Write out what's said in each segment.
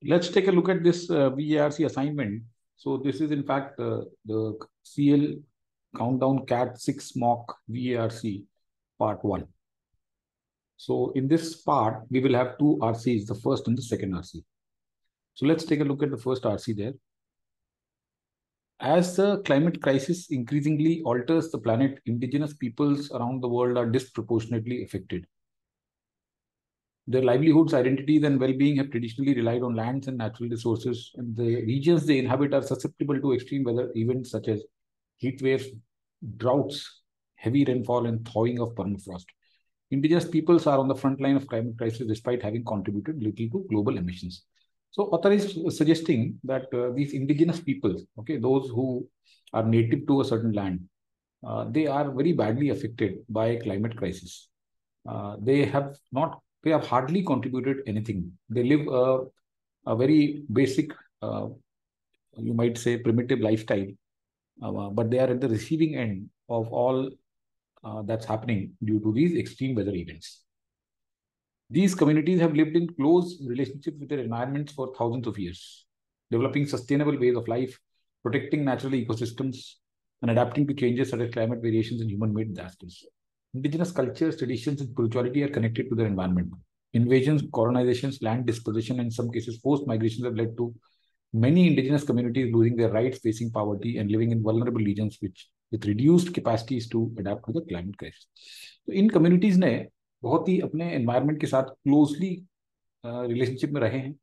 Let's take a look at this VARC assignment. So this is in fact the CL Countdown Cat 6 mock VARC part 1. So in this part, we will have two RCs, the first and the second RC. So let's take a look at the first RC there. As the climate crisis increasingly alters the planet, indigenous peoples around the world are disproportionately affected. Their livelihoods, identities, and well-being have traditionally relied on lands and natural resources, and the regions they inhabit are susceptible to extreme weather events such as heat waves, droughts, heavy rainfall, and thawing of permafrost. Indigenous peoples are on the front line of climate crisis despite having contributed little to global emissions. So, author is suggesting that these indigenous peoples, okay, those who are native to a certain land, they are very badly affected by climate crisis. They have hardly contributed anything. They live a very basic, you might say, primitive lifestyle, but they are at the receiving end of all that's happening due to these extreme weather events. These communities have lived in close relationships with their environments for thousands of years, developing sustainable ways of life, protecting natural ecosystems, and adapting to changes such as climate variations and human-made disasters. Indigenous cultures, traditions, and spirituality are connected to their environment. Invasions, colonizations, land dispossession, and in some cases forced migrations have led to many indigenous communities losing their rights, facing poverty, and living in vulnerable regions with reduced capacities to adapt to the climate crisis. तो इन communities ने बहुत ही अपने environment के साथ closely relationship में रहे हैं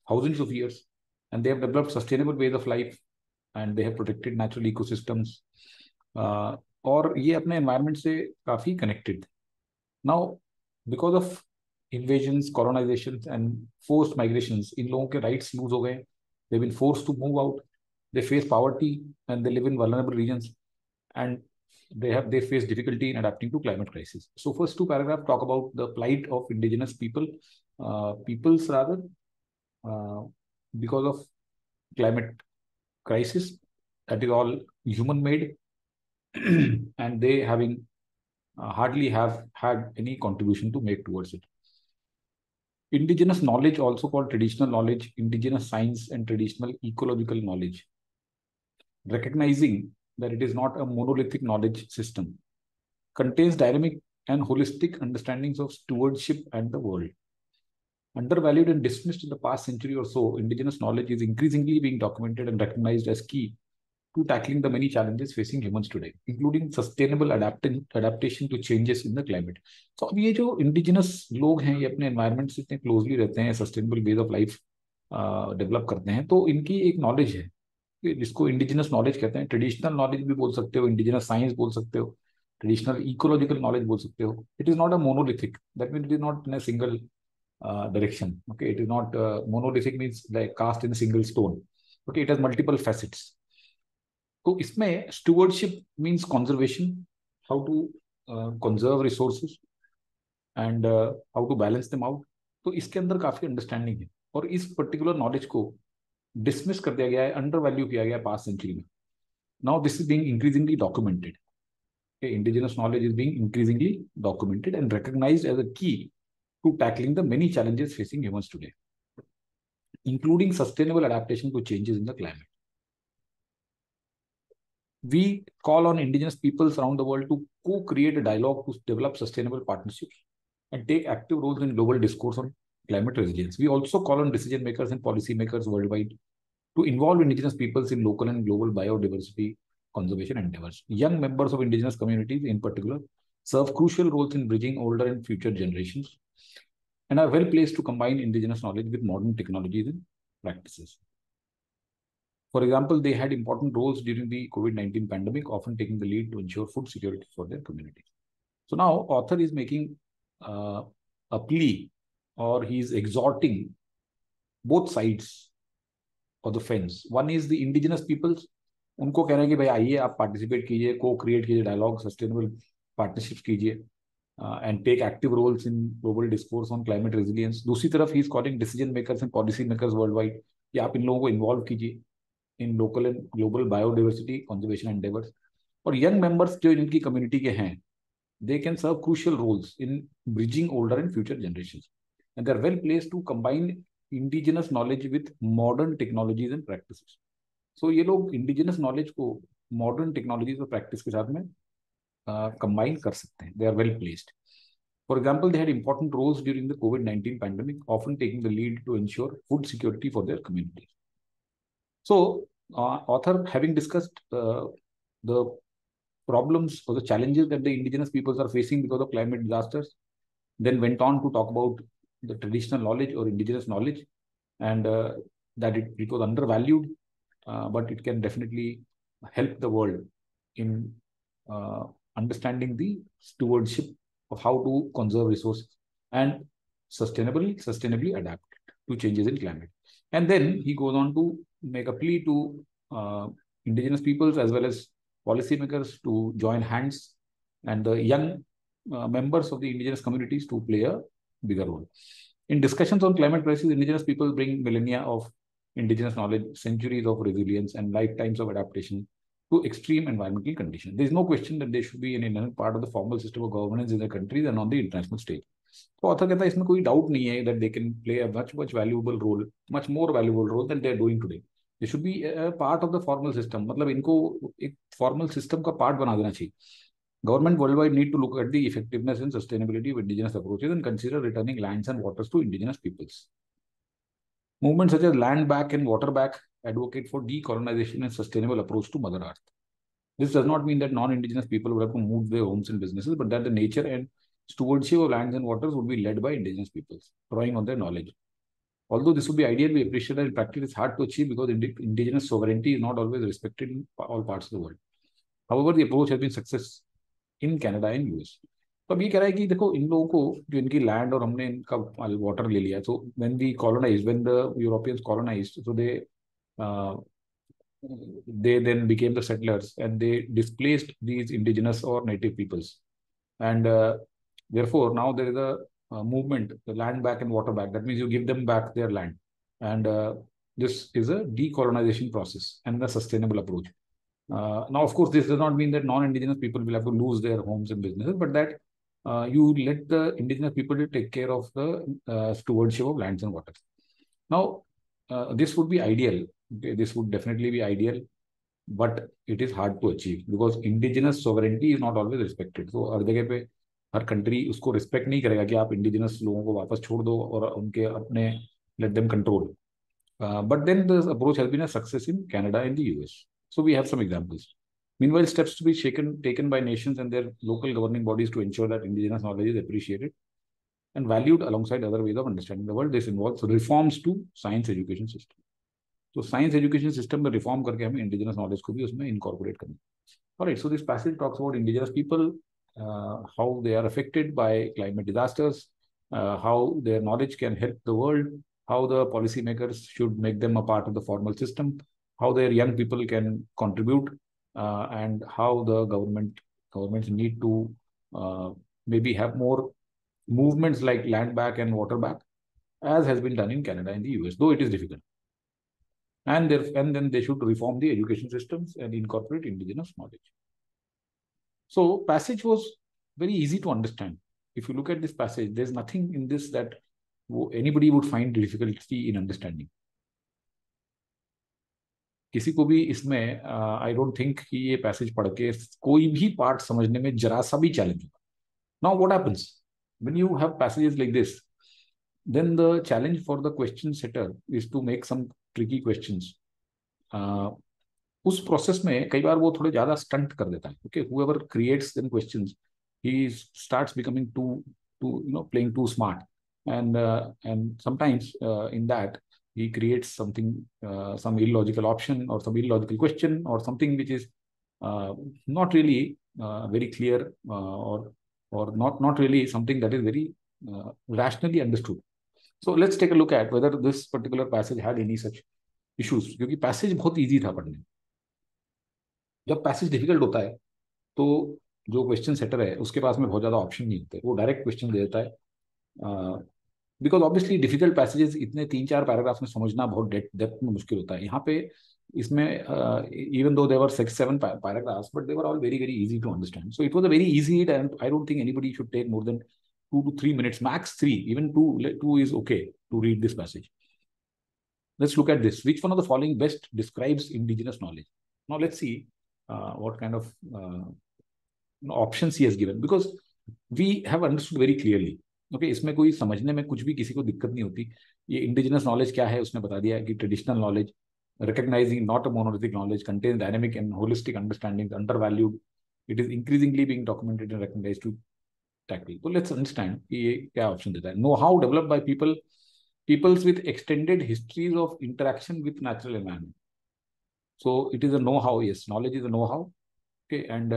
thousands of years, and they have developed sustainable ways of life, and they have protected natural ecosystems. और ये अपने environment से काफी connected. Now, because of invasions, colonizations, and forced migrations, इन लोगों के rights lose हो गए. They've been forced to move out. They face poverty and they live in vulnerable regions, and they face difficulty in adapting to climate crisis. So first two paragraphs talk about the plight of indigenous peoples rather, because of climate crisis that is all human made, and they having hardly have had any contribution to make towards it. Indigenous knowledge, also called traditional knowledge, indigenous science, and traditional ecological knowledge, recognizing that it is not a monolithic knowledge system, contains dynamic and holistic understandings of stewardship and the world. Undervalued and dismissed in the past century or so, indigenous knowledge is increasingly being documented and recognized as key to tackling the many challenges facing humans today, including sustainable adaptation to changes in the climate. So अब ये जो indigenous लोग हैं, ये अपने environment से इतने closely रहते हैं, sustainable ways of life develop करते हैं, तो इनकी एक knowledge है जिसको indigenous knowledge कहते हैं. Traditional knowledge भी बोल सकते हो, indigenous science बोल सकते हो, traditional ecological knowledge बोल सकते हो. It is not a monolithic. That means it is not in a single direction. Okay, it is not monolithic means like cast in a single stone. Okay, it has multiple facets. तो इसमें stewardship means conservation, how to conserve resources and how to balance them out. तो इसके अंदर काफी understanding है और इस particular knowledge को डिसमिस कर दिया गया है, अंडर वैल्यू किया गया है पास्ट सेंचुरी में. Now this is being increasingly documented. Indigenous knowledge is being increasingly documented and recognized as a key to tackling the many challenges facing humans today, including sustainable adaptation to changes in the climate. We call on indigenous peoples around the world to co-create a dialogue to develop sustainable partnerships and take active roles in global discourse on climate resilience. We also call on decision makers and policy makers worldwide to involve indigenous peoples in local and global biodiversity conservation endeavors. Young members of indigenous communities, in particular, serve crucial roles in bridging older and future generations and are well placed to combine indigenous knowledge with modern technologies and practices. For example, they had important roles during the COVID-19 pandemic, often taking the lead to ensure food security for their communities. So now, author is making a plea, or he is exhorting both sides of the fence. One is the indigenous peoples. उनको कहना है कि भाई आइए आप participate कीजिए, co-create कीजिए dialogue, sustainable partnerships कीजिए and take active roles in global discourse on climate resilience. दूसरी तरफ he is calling decision makers and policy makers worldwide कि आप इन लोगों को इन्वॉल्व कीजिए in local and global biodiversity conservation endeavors. और young members जो इनकी community के हैं, they can serve crucial roles in bridging older and future generations, and they are well placed to combine indigenous knowledge with modern technologies and practices. So ये लोग indigenous knowledge को modern technologies और practice के साथ में combine कर सकते हैं. They are well placed. For example, they had important roles during the COVID-19 pandemic, often taking the lead to ensure food security for their communities. So, author, having discussed the problems or the challenges that the indigenous peoples are facing because of climate disasters, then went on to talk about the traditional knowledge or indigenous knowledge, and that it was undervalued, but it can definitely help the world in understanding the stewardship of how to conserve resources and sustainably adapt to changes in climate. And then he goes on to make a plea to indigenous peoples as well as policymakers to join hands and the young members of the indigenous communities to play a bigger role. In discussions on climate crisis, indigenous people bring millennia of indigenous knowledge, centuries of resilience, and lifetimes of adaptation to extreme environmental conditions. There is no question that they should be an inherent part of the formal system of governance in the countries and on the international stage. So author कहता है इसमें कोई doubt नहीं है that they can play a much valuable role, much more valuable role than they are doing today. They should be a part of the formal system. मतलब इनको एक formal system का part बना देना चाहिए. Government worldwide need to look at the effectiveness and sustainability of indigenous approaches and consider returning lands and waters to indigenous peoples. Movements such as land back and water back advocate for decolonization and sustainable approach to Mother Earth. This does not mean that non-indigenous people will have to move their homes and businesses, but that the nature and stewardship of lands and waters would be led by indigenous peoples, drawing on their knowledge. Although this would be ideal, we appreciate that in practice it's hard to achieve because indigenous sovereignty is not always respected in all parts of the world. However, the approach has been success in Canada and US. तो अब ये कह रहा है कि देखो इन लोगों को जो इनकी लैंड और हमने इनका वाटर ले लिया, so when we colonized, when the Europeans colonized, so they then became the settlers and they displaced these indigenous or native peoples, and therefore now there is a movement, the land back and water back. That means you give them back their land, and this is a decolonization process and a sustainable approach. Now, of course, this does not mean that non-indigenous people will have to lose their homes and businesses, but that you let the indigenous people to take care of the stewardship of lands and waters. Now, this would be ideal. Okay, this would definitely be ideal, but it is hard to achieve because indigenous sovereignty is not always respected. So हर जगह पे हर country उसको respect नहीं करेगा कि आप indigenous लोगों को वापस छोड़ दो और उनके अपने let them control. But then the approach has been a success in Canada and the US. So we have some examples. Meanwhile, steps to be taken by nations and their local governing bodies to ensure that indigenous knowledge is appreciated and valued alongside other ways of understanding the world. This involves reforms to science education system. So science education system में reform करके हमें indigenous knowledge को भी उसमें incorporate करना. All right. So this passage talks about indigenous people, how they are affected by climate disasters, how their knowledge can help the world, how the policymakers should make them a part of the formal system, how their young people can contribute, and how the governments need to maybe have more movements like land back and water back, as has been done in Canada and the US, though it is difficult. And then they should reform the education systems and incorporate indigenous knowledge. So passage was very easy to understand. If you look at this passage, there's nothing in this that anybody would find difficulty in understanding. किसी को भी इसमें आई don't think कि ये passage पढ़ के कोई भी पार्ट समझने में जरा सा भी चैलेंज होगा. Now what happens when you have passages like this, then the challenge for the question setter is to make some tricky questions. उस प्रोसेस में कई बार वो थोड़े ज्यादा स्टंट कर देता है. Okay, whoever creates them questions, he starts becoming too playing too smart, and sometimes in that he creates something, some illogical option or some illogical question or something which is not really very clear, or not really something that is very rationally understood. So let's take a look at whether this particular passage had any such issues. क्योंकि passage बहुत easy था पढ़ने. जब passage difficult होता है तो जो question setter है उसके पास में बहुत ज़्यादा option नहीं होते, वो direct question दे देता है. Because obviously difficult passages इतने 3-4 paragraphs में समझना बहुत depth में मुश्किल होता है. यहाँ पे इसमें even though there were 6-7 paragraphs, but they were all very easy to understand. So it was a very easy read, and I don't think anybody should take more than 2 to 3 minutes, max 3. Even 2 is okay to read this passage. Let's look at this. Which one of the following best describes indigenous knowledge? Now let's see what kind of options he has given, because we have understood very clearly. Okay, इसमें कोई समझने में कुछ भी किसी को दिक्कत नहीं होती. ये इंडिजिनस नॉलेज क्या है उसने बता दिया कि traditional knowledge, recognizing not a monolithic knowledge, contains dynamic and holistic understanding, undervalued. It is increasingly being documented and recognized to tackle. So let's understand ये क्या option देता है. Know-how developed by peoples with extended histories of interaction with natural environment. So it is a know-how. Yes, knowledge is a know-how. Okay, and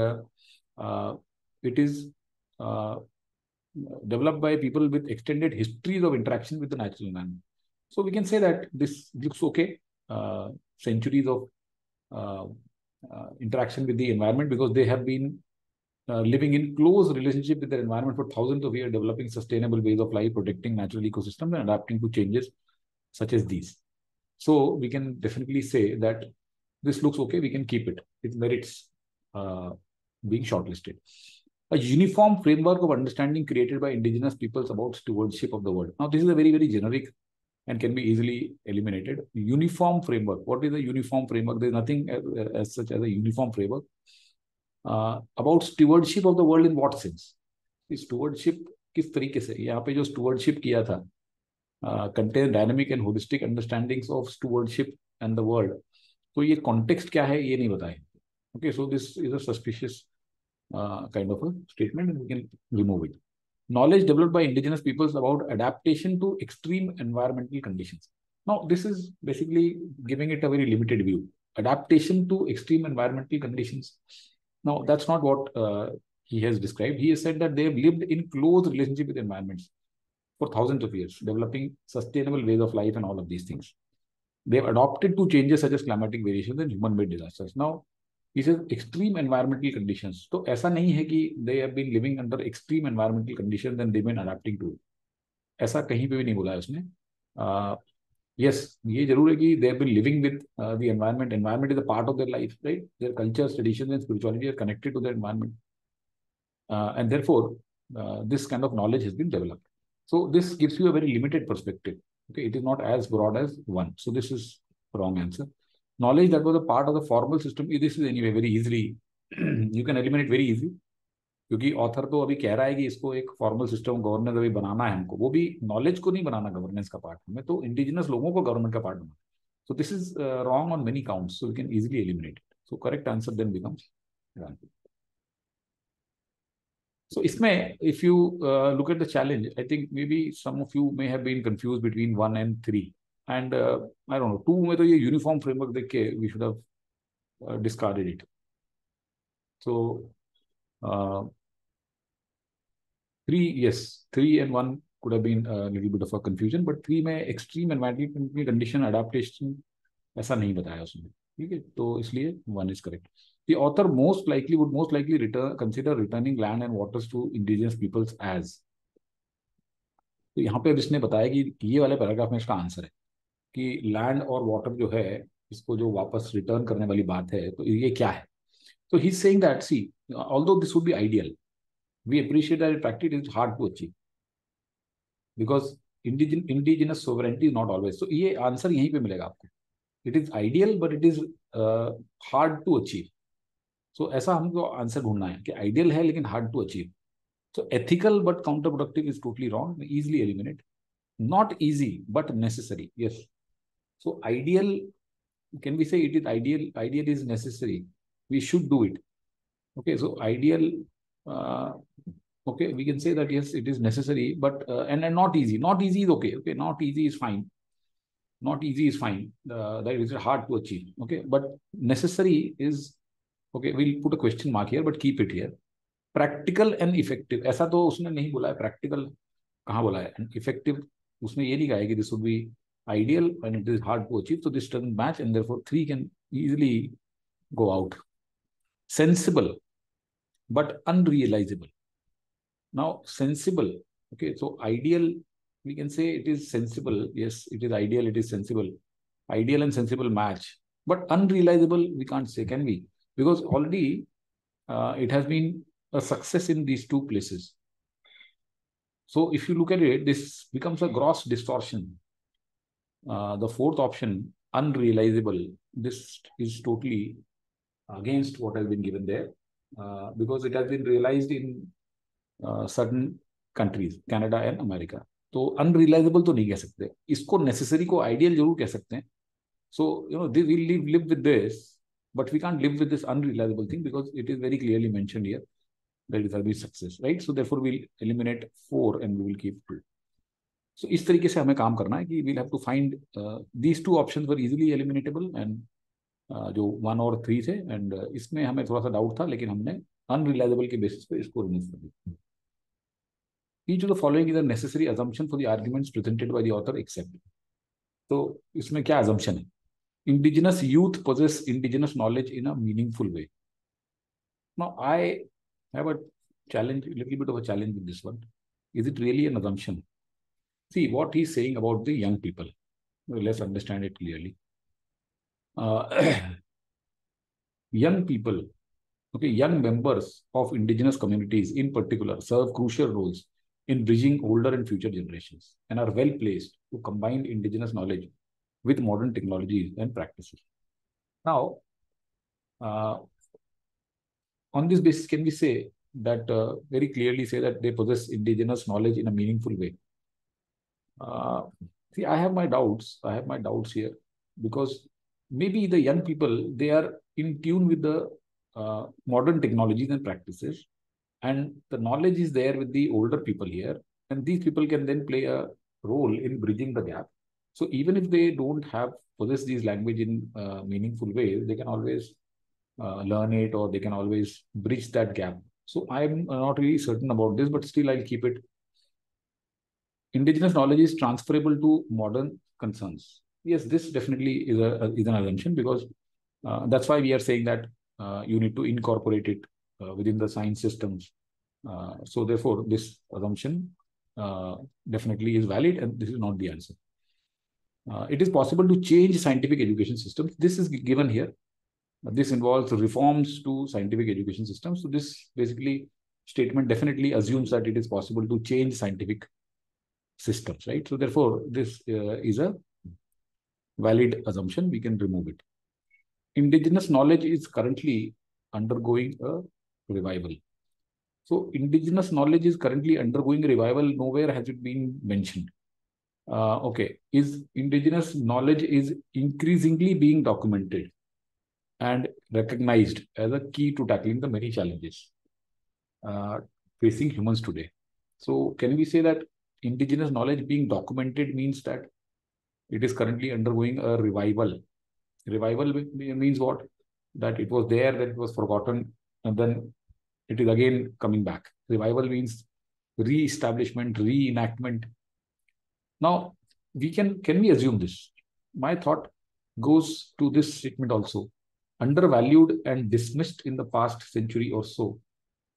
it is developed by people with extended histories of interaction with the natural environment. So we can say that this looks okay. Centuries of interaction with the environment, because they have been living in close relationship with their environment for thousands of years, developing sustainable ways of life, protecting natural ecosystems, and adapting to changes such as these. So we can definitely say that this looks okay. We can keep it. It merits being shortlisted. A uniform framework of understanding created by indigenous peoples about stewardship of the world. Now, this is a very, very generic and can be easily eliminated. Uniform framework. What is a uniform framework? There is nothing as such as a uniform framework. About stewardship of the world in what sense? Stewardship किस तरीके से? यहाँ पे जो stewardship किया था, contain dynamic and holistic understandings of stewardship and the world. तो ये context क्या है ये नहीं बताए. Okay, so this is a suspicious kind of a statement, and we can remove it. Knowledge developed by indigenous peoples about adaptation to extreme environmental conditions. Now, this is basically giving it a very limited view. Adaptation to extreme environmental conditions. Now, that's not what he has described. He has said that they have lived in close relationship with environments for thousands of years, developing sustainable ways of life and all of these things. They have adapted to changes such as climatic variations and human-made disasters. Now, he says extreme environmental conditions. तो ऐसा नहीं है कि they have been living under extreme environmental conditions and they've been adapting to it. ऐसा कहीं पे भी नहीं बोला है उसने. Yes, ये जरूर है कि they have been living with the environment. Environment is a part of their life, right? Their cultures, traditions, and spirituality are connected to their environment, and therefore this kind of knowledge has been developed. So this gives you a very limited perspective. Okay, it is not as broad as one. So this is wrong answer. Knowledge that was a part of the formal system. This is anyway very easily you can eliminate very easily, क्योंकि author तो अभी कह रहा है कि इसको एक formal system governance अभी बनाना है हमको. वो भी नॉलेज को नहीं बनाना गवर्नेंस का पार्ट, हमें तो इंडिजिनस लोगों को गवर्नमेंट का पार्ट बनाना. So this is wrong on many counts, so we can easily eliminate it. So correct answer then becomes. So इसमें if you look at the challenge, I think maybe some of you may have been confused between 1 and 3. And I don't know, 2 में तो ये uniform framework देख के we should have discarded it. So 3, yes, 3 and 1 could have been a little bit of a confusion, but 3 में extreme environmental condition adaptation ऐसा नहीं बताया उसने. ठीक है, तो इसलिए 1 is correct. The author would most likely consider returning land and waters to indigenous peoples as. तो यहाँ पे अब इसने बताया कि ये वाले पैराग्राफ में इसका आंसर है कि लैंड और वाटर जो है इसको जो वापस रिटर्न करने वाली बात है, तो ये क्या है. So he's saying that, see, although this would be ideal, we appreciate that in practice it is hard to achieve because indigenous sovereignty is not always. So ये आंसर यहीं पे मिलेगा आपको. It is ideal, but it is hard to achieve. So ऐसा हमको answer ढूंढना है कि आइडियल है लेकिन hard to achieve. So ethical but counterproductive is totally wrong. We easily eliminate. Not easy but necessary. Yes. So ideal, can we say it is ideal? Ideal is necessary. We should do it. Okay. So ideal. Okay, we can say that yes, it is necessary, but and not easy. Not easy is okay. Okay, not easy is fine. Not easy is fine. That is hard to achieve. Okay, but necessary is okay. We'll put a question mark here, but keep it here. Practical and effective. ऐसा तो उसने नहीं बोला है. Practical कहाँ बोला है? And effective उसने ये नहीं कहा है कि this would be ideal and it is hard to achieve. So this doesn't match, and therefore 3 can easily go out. Sensible, but unrealizable. Now sensible. Okay, so ideal, we can say it is sensible. Yes, it is ideal. It is sensible. Ideal and sensible match, but unrealizable we can't say, can we? Because already it has been a success in these 2 places. So if you look at it, this becomes a gross distortion. The fourth option, unrealizable, this is totally against what has been given there, because it has been realized in certain countries, Canada and America. तो unrealizable तो नहीं कह सकते, इसको necessary को ideal जरूर कह सकते हैं. So we'll live with this, but we can't live with this unrealizable thing because it is very clearly mentioned here that it will be success, right? So therefore we'll eliminate 4 and we will keep 2. So इस तरीके से हमें काम करना है कि we'll have to find these 2 options were easily eliminatable and जो 1 और 3 थे, and इसमें हमें थोड़ा सा डाउट था लेकिन हमने अनरिलायबल के बेसिस पे इसको रिमूव कर दिया. Each of the following is a necessary assumption for the arguments presented by the author except. तो इसमें क्या assumption है? Indigenous youth possess indigenous knowledge in a meaningful way. Now I have a little bit of a challenge with this one. Is it really an assumption? See what he's saying about the young people. Well, let's understand it clearly. Young people, okay, young members of indigenous communities in particular serve crucial roles in bridging older and future generations and are well placed to combine indigenous knowledge with modern technologies and practices. Now, on this basis, can we say that very clearly say that they possess indigenous knowledge in a meaningful way? See, I have my doubts. I have my doubts here because maybe the young people, they are in tune with the modern technologies and practices, and the knowledge is there with the older people here, and these people can then play a role in bridging the gap. So even if they don't have possess these language in meaningful ways, they can always learn it, or they can always bridge that gap. So I'm not really certain about this, but still I'll keep it. Indigenous knowledge is transferable to modern concerns. Yes, this definitely is an assumption because that's why we are saying that you need to incorporate it within the science systems. So therefore, this assumption definitely is valid, and this is not the answer. It is possible to change scientific education systems. This is given here. This involves reforms to scientific education systems. So this basically statement definitely assumes that it is possible to change scientific systems, right? So therefore, this is a valid assumption. We can remove it. Indigenous knowledge is currently undergoing a revival. So indigenous knowledge is currently undergoing a revival. Nowhere has it been mentioned. Okay, is indigenous knowledge is increasingly being documented and recognized as a key to tackling the many challenges facing humans today. So can we say that indigenous knowledge being documented means that it is currently undergoing a revival? Revival means what? That it was there, that it was forgotten, and then it is again coming back. Revival means re-establishment, reenactment. Now, can we assume this? My thought goes to this statement also. Undervalued and dismissed in the past century or so,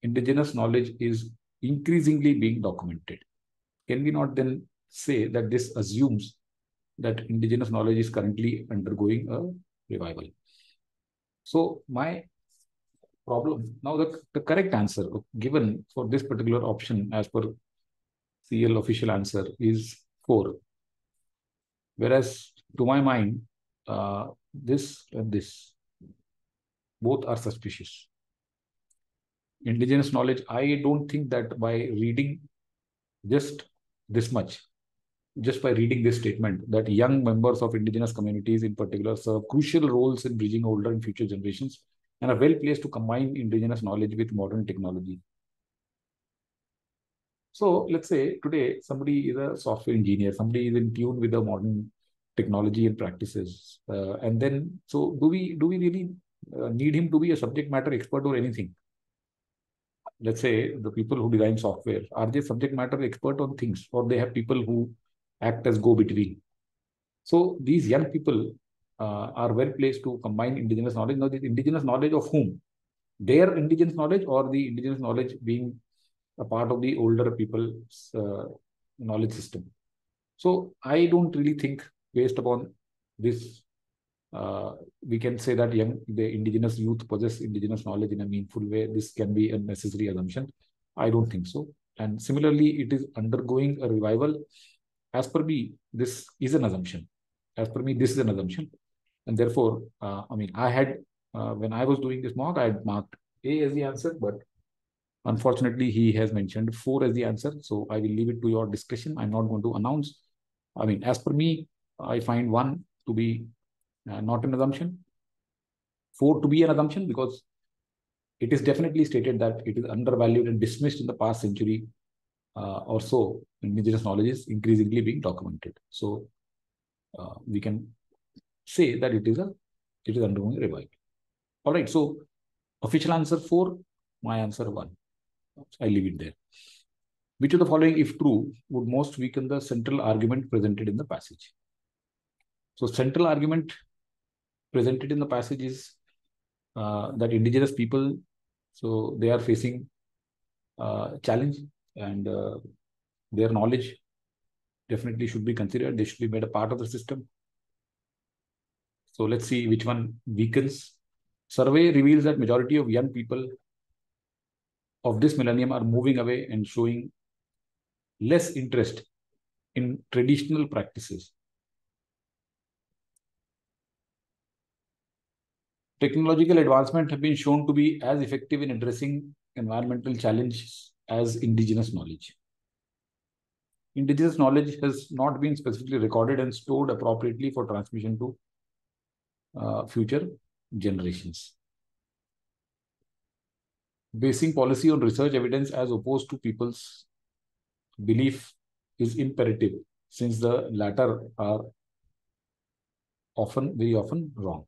indigenous knowledge is increasingly being documented. Can we not then say that this assumes that indigenous knowledge is currently undergoing a revival? So my problem now, the correct answer given for this particular option as per CL official answer is 4. Whereas to my mind, this and this both are suspicious. Indigenous knowledge, I don't think that by reading just this much, just by reading this statement, that young members of indigenous communities in particular serve crucial roles in bridging older and future generations and are well placed to combine indigenous knowledge with modern technology. So let's say today somebody is a software engineer, somebody is in tune with the modern technology and practices, and then so do we really need him to be a subject matter expert or anything? Let's say the people who design software, are they subject matter expert on things, or they have people who act as go-between? So these young people are well placed to combine indigenous knowledge. Now, this indigenous knowledge of whom? Their indigenous knowledge, or the indigenous knowledge being a part of the older people's knowledge system? So I don't really think, based upon this, we can say that the indigenous youth possess indigenous knowledge in a meaningful way. This can be a necessary assumption. I don't think so. And similarly, it is undergoing a revival. As per me, this is an assumption. As per me, this is an assumption. And therefore, I had, when I was doing this mock, I had marked A as the answer, but unfortunately, he has mentioned 4 as the answer. So I will leave it to your discussion. I'm not going to announce. As per me, I find 1 to be not an assumption, 4 to be an assumption, because it is definitely stated that it is undervalued and dismissed in the past century or so. Indigenous knowledge is increasingly being documented. So we can say that it is undergoing revival. All right. So official answer 4, my answer 1. I leave it there. Which of the following, if true, would most weaken the central argument presented in the passage? So central argument presented in the passage is that indigenous people, so they are facing challenge, and their knowledge definitely should be considered. They should be made a part of the system. So let's see which one weakens. Survey reveals that majority of young people of this millennium are moving away and showing less interest in traditional practices. Technological advancement have been shown to be as effective in addressing environmental challenges as indigenous knowledge. Indigenous knowledge has not been specifically recorded and stored appropriately for transmission to future generations. Basing policy on research evidence as opposed to people's belief is imperative, since the latter are very often wrong.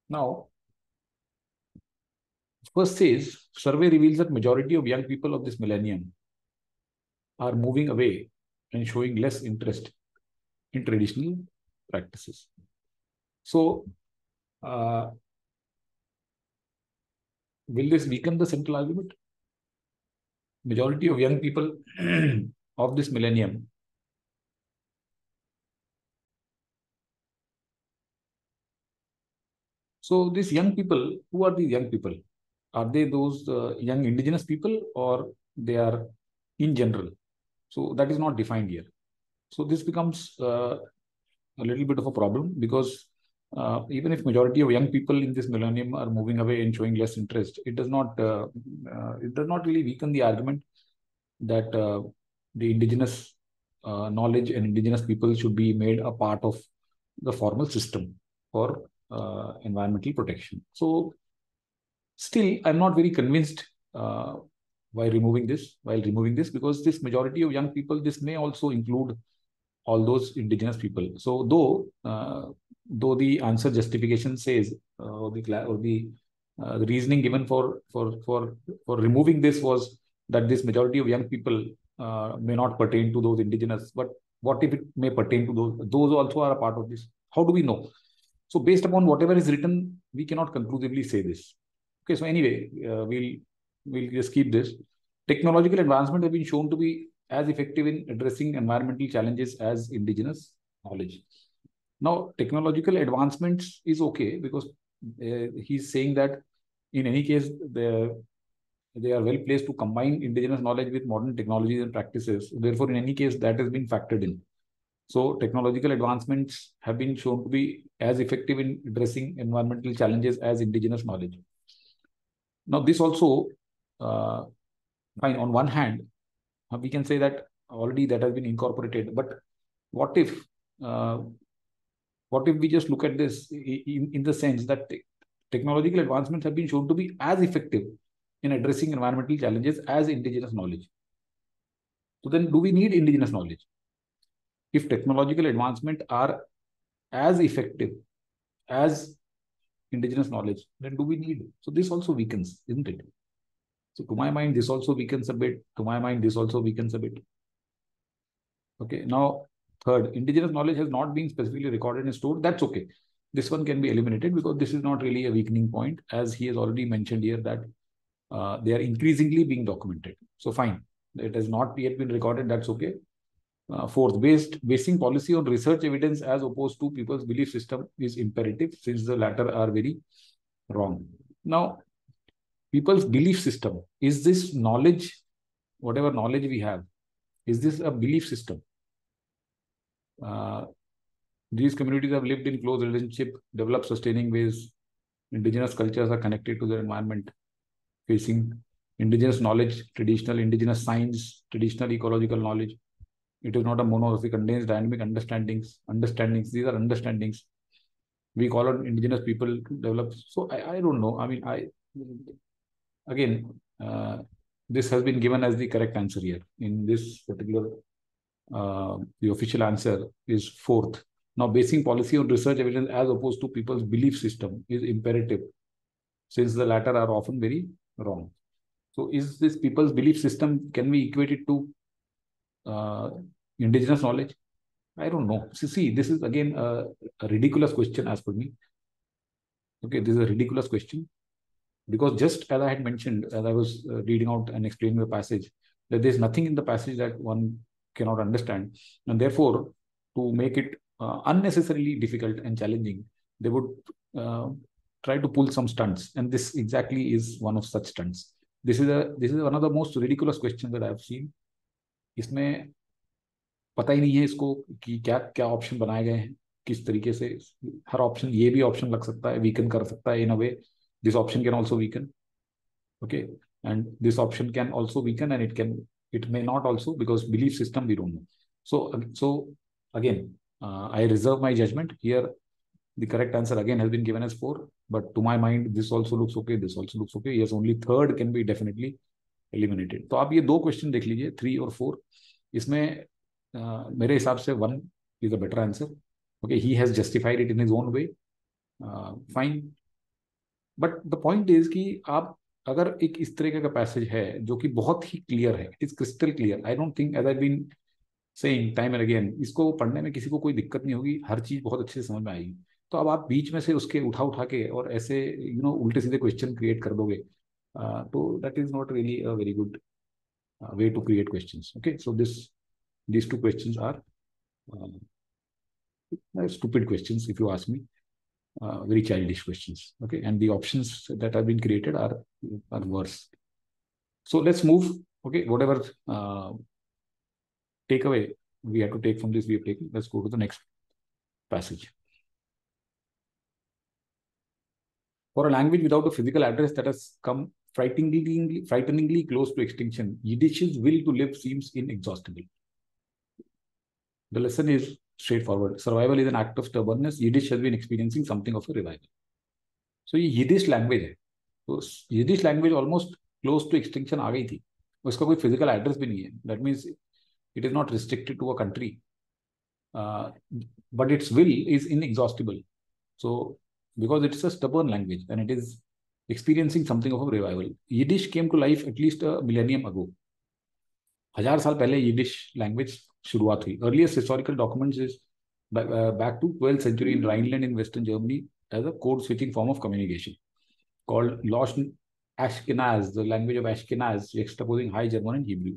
Now, first says, survey reveals that majority of young people of this millennium are moving away and showing less interest in traditional practices. So, will this weaken the central argument? Majority of young people of this millennium So these young people, who are these young people? Are they those young indigenous people, or they are in general? So that is not defined here. So this becomes a little bit of a problem, because even if majority of young people in this millennium are moving away and showing less interest, it does not really weaken the argument that the indigenous knowledge and indigenous people should be made a part of the formal system for environmental protection. So still, I'm not very convinced while removing this, because this majority of young people, this may also include all those indigenous people. So though the answer justification says, or the reasoning given for removing this was that this majority of young people may not pertain to those indigenous, but what if it may pertain to those? Those also are a part of this. How do we know? So based upon whatever is written, we cannot conclusively say this. Okay, so anyway, we'll just keep this. Technological advancement have been shown to be as effective in addressing environmental challenges as indigenous knowledge. Now, technological advancements is okay, because he's saying that in any case, they are well placed to combine indigenous knowledge with modern technologies and practices. Therefore, in any case, that has been factored in. So technological advancements have been shown to be as effective in addressing environmental challenges as indigenous knowledge. Now, this also, fine, on one hand, we can say that already that has been incorporated. But what if we just look at this in the sense that technological advancements have been shown to be as effective in addressing environmental challenges as indigenous knowledge? So then, do we need indigenous knowledge? If technological advancement are as effective as indigenous knowledge, then do we need? So this also weakens, isn't it? So to my mind, this also weakens a bit. To my mind, this also weakens a bit. Okay. Now, third, indigenous knowledge has not been specifically recorded and stored. That's okay. This one can be eliminated, because this is not really a weakening point, as he has already mentioned here that they are increasingly being documented. So fine. It has not yet been recorded. That's okay. Fourth, basing policy on research evidence as opposed to people's belief system is imperative, since the latter are very wrong. Now, people's belief system, is this knowledge, whatever knowledge we have, is this a belief system? These communities have lived in close relationship, developed sustaining ways. Indigenous cultures are connected to their environment, facing indigenous knowledge, traditional indigenous science, traditional ecological knowledge. It is not a monolithic, contains dynamic understandings. These are understandings. We call on indigenous people to develop. So I don't know. I mean, again, this has been given as the correct answer here. In this particular, the official answer is fourth. Now, basing policy on research evidence as opposed to people's belief system is imperative, since the latter are often very wrong. So, is this people's belief system, can we equate it to indigenous knowledge? I don't know. See, this is again a ridiculous question as per me. Okay, this is a ridiculous question, because just as I had mentioned, as I was reading out and explaining the passage, that there's nothing in the passage that one cannot understand, and therefore, to make it unnecessarily difficult and challenging, they would try to pull some stunts, and this exactly is one of such stunts. This is one of the most ridiculous questions that I have seen. इसमें पता ही नहीं है इसको कि क्या क्या option बनाए गए हैं, किस तरीके से हर ऑप्शन, ये भी ऑप्शन लग सकता है, वीकन कर सकता है इन अ वे. This option can also weaken. Okay, and this option can also weaken, and it may not also, because belief system we don't know. So again, I reserve my judgment here. The correct answer again has been given as 4, but to my mind this also looks okay, this also looks okay. Yes, only third can be definitely eliminated. तो आप ये दो question देख लीजिए, 3 और 4. इसमें मेरे हिसाब से 1 is a better answer. Okay, he has justified it in his own way. Fine. But the point is कि आप अगर एक इस तरीके का पैसेज है जो कि बहुत ही क्लियर है, it is crystal clear. I don't think, as I been saying time and again, इसको पढ़ने में किसी को कोई दिक्कत नहीं होगी, हर चीज बहुत अच्छे से समझ में आएगी. तो अब आप बीच में से उसके उठा के और ऐसे उल्टे सीधे क्वेश्चन क्रिएट कर दोगे, तो that is not really a very good way to create questions. Okay, so these two questions are stupid questions, if you ask me. Very childish questions. Okay, and the options that have been created are worse. So let's move. Okay, whatever takeaway we have to take from this, we have taken. Let's go to the next passage. For a language without a physical address that has come frighteningly close to extinction, Yiddish's will to live seems inexhaustible. The lesson is straightforward. Survival is an act of stubbornness. Yiddish has been experiencing something of a revival. So ये Yiddish language है. तो Yiddish language almost close to extinction आ गई थी. उसका कोई physical address भी नहीं है. That means it is not restricted to a country. But its will is inexhaustible. So because it's a stubborn language and it is experiencing something of a revival. Yiddish came to life at least a millennium ago. 1000 साल पहले Yiddish language शुरुआत हुई. Earliest historical documents is back to 12th century in Rhineland in Western Germany as a code switching form of communication called Lost Ashkenaz, the language of Ashkenaz, juxtaposing High German and Hebrew.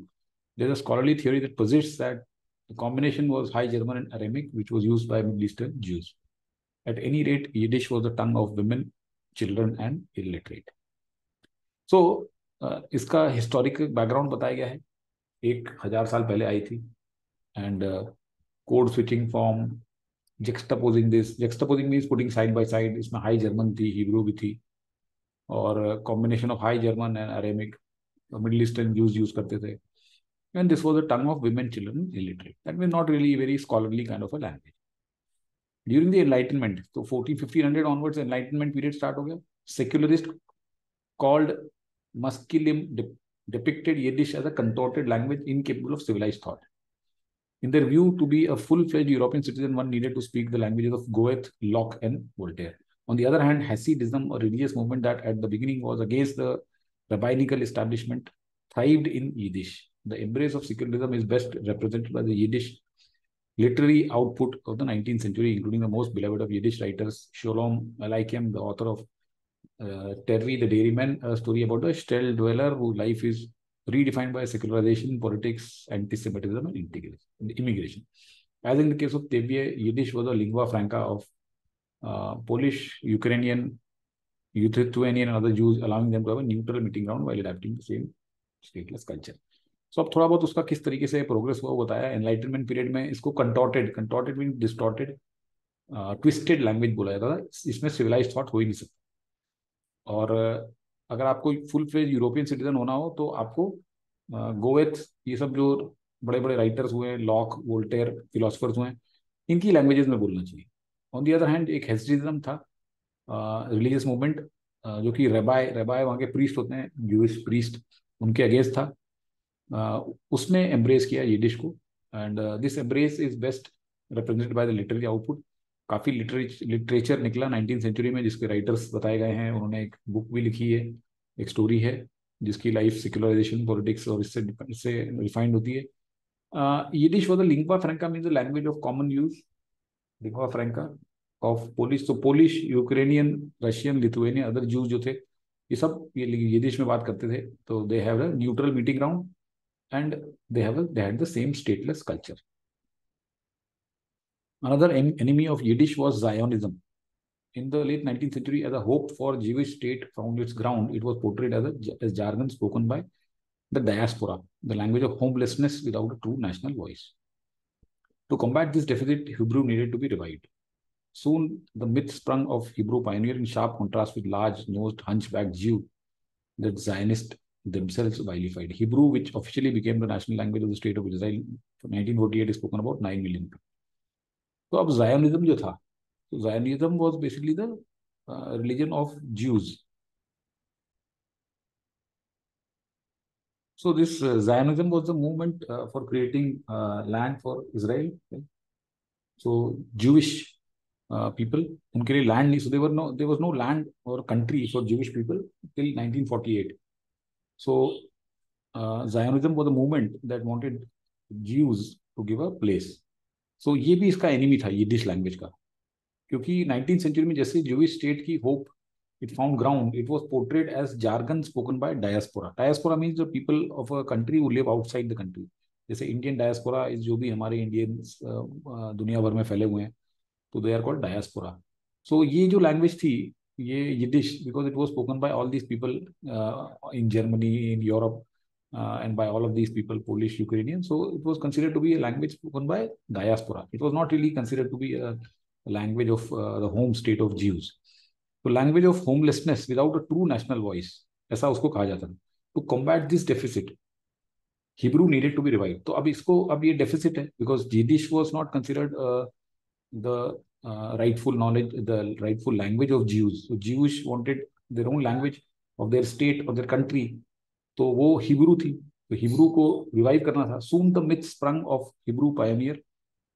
There's a scholarly theory that posits that the combination was High German and Aramaic, which was used by Middle Eastern Jews. At any rate, Yiddish was the tongue of women, children, and illiterate. So, इसका historical background बताया गया है. 1000 साल पहले आई थी, and code switching form, juxtaposing means putting side by side. इसमें High German थी, Hebrew भी थी, और combination of High German and Aramaic, Middle Eastern Jews use करते थे. And this was the tongue of women, children, illiterate. That means not really a very scholarly kind of a language. During the Enlightenment, so 1500 onwards, Enlightenment period start हो गया. Secularists called Maskilim depicted Yiddish as a contorted language incapable of civilized thought. In their view, to be a full-fledged European citizen, one needed to speak the languages of Goethe, Locke, and Voltaire. On the other hand, Hasidism, a religious movement that at the beginning was against the rabbinical establishment, thrived in Yiddish. The embrace of secularism is best represented by the Yiddish literary output of the 19th century, including the most beloved of Yiddish writers, Sholom Aleichem, the author of Terry the Dairyman, a story about a shtetl dweller whose life is redefined by secularization, politics, anti-Semitism, and immigration. As in the case of Tevye, Yiddish was a lingua franca of Polish, Ukrainian, Lithuanian, and other Jews, allowing them to have a neutral meeting ground while adapting the same stateless culture. So अब थोड़ा बहुत उसका किस तरीके से progress हुआ बताया. Enlightenment period में इसको कंटॉर्टेड मीन डिस्टॉर्टेड, ट्विस्टेड लैंग्वेज बोला जाता था, इसमें सिविलाइज थॉट हो ही नहीं सकता। और अगर आपको फुल फ्लेज यूरोपियन सिटीजन होना हो तो आपको गोएथ, ये सब जो बड़े बड़े राइटर्स हुए, लॉक, वोल्टेयर, फिलोसफर्स हुए, इनकी लैंग्वेजेस में बोलना चाहिए। ऑन दी अदर हैंड एक हेसिडिज्म था, रिलीजियस मूवमेंट, जो कि रेबाय रेबाय वहाँ के प्रीस्ट होते हैं, जूइश प्रीस्ट, उनके अगेंस्ट था। उसने एम्ब्रेस किया यिडिश को, and this embrace is best represented by the literary output. काफ़ी लिटरेचर निकला 19th सेंचुरी में, जिसके राइटर्स बताए गए हैं, उन्होंने एक बुक भी लिखी है, एक स्टोरी है, जिसकी लाइफ सेक्युलराइजेशन, पॉलिटिक्स और इससे रिफाइंड होती है। Yiddish was the lingua franca, means the language of common use, lingua franca of Polish. तो Polish, Ukrainian, Russian, Lithuanian, other Jews जो थे, ये सब ये यिडिश में बात करते थे। तो they have a neutral meeting ground, and they had the same stateless culture. Another enemy of Yiddish was Zionism. In the late 19th century, as a hope for Jewish state found its ground, it was portrayed as jargon spoken by the diaspora, the language of homelessness without a true national voice. To combat this deficit, Hebrew needed to be revived. Soon, the myth sprung of Hebrew pioneer in sharp contrast with large-nosed, hunchbacked Jew that Zionists themselves vilified. Hebrew, which officially became the national language of the state of Israel in 1948, is spoken about 9 million people. तो अब जायोनिज्म जो था, तो Zionism was basically the religion of Jews. So this Zionism was the movement for creating land for Israel. Okay? So Jewish people, उनके लिए land नहीं, so there was no land or country for Jewish people till 1948. So Zionism was a movement that wanted Jews to give a place. So ये भी इसका enemy था Yiddish language का, क्योंकि 19th century में जैसे ज्यूइश स्टेट की hope it found ground, it was portrayed as jargon spoken by diaspora. Diaspora means the people of a country who live outside the country. जैसे Indian diaspora इस, जो भी हमारे इंडियंस दुनिया भर में फैले हुए हैं, तो दे आर कॉल्ड डायस्पोरा. सो ये जो लैंग्वेज थी, ये Yiddish, because it was spoken by all these people in Germany, in Europe, and by all of these people, Polish, Ukrainian. So it was considered to be a language spoken by diaspora. It was not really considered to be a language of the home state of Jews. तो language of homelessness without a true national voice, ऐसा उसको कहा जाता है. To combat this deficit, Hebrew needed to be revive. तो अब इसको, अब ये डेफिसिट है, because Yiddish was not considered the rightful knowledge, the rightful language of Jews. So Jewish wanted their own language of their state, of their country. तो वो Hebrew थी, तो हिब्रू को रिवाइव करना था. Soon the myth sprung of Hebrew pioneer